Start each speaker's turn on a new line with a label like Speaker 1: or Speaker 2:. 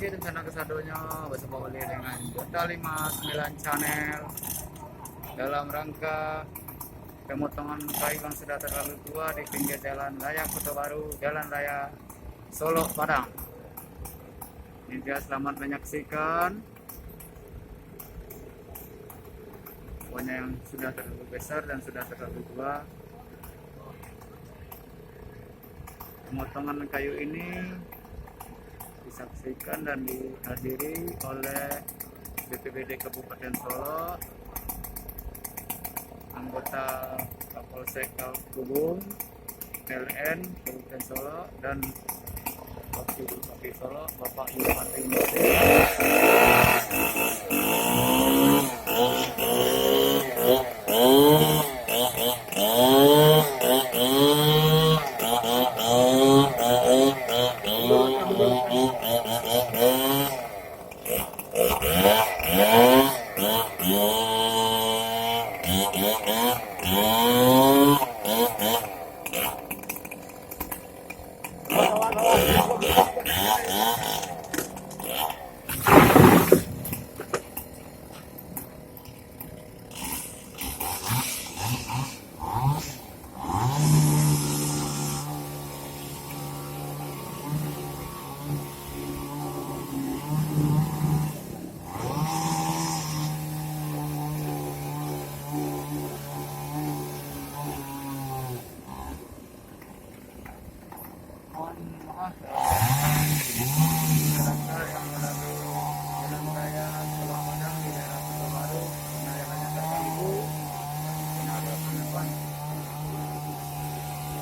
Speaker 1: lagi rencana kesadonya bersama Oli dengan Jota 59 Channel dalam rangka pemotongan kayu yang sudah terlalu tua di pinggir jalan raya Kota Baru, Jalan Raya Solo Padang. Ini dia, selamat menyaksikan. Pokoknya yang sudah terlalu besar dan sudah terlalu tua. Pemotongan kayu ini disaksikan dan dihadiri oleh BPBD Kabupaten Solo, anggota Kapolsek Kalkubung, PLN Kabupaten Solo, dan Wakil Bupati Solo Bapak Yusuf mohon maaf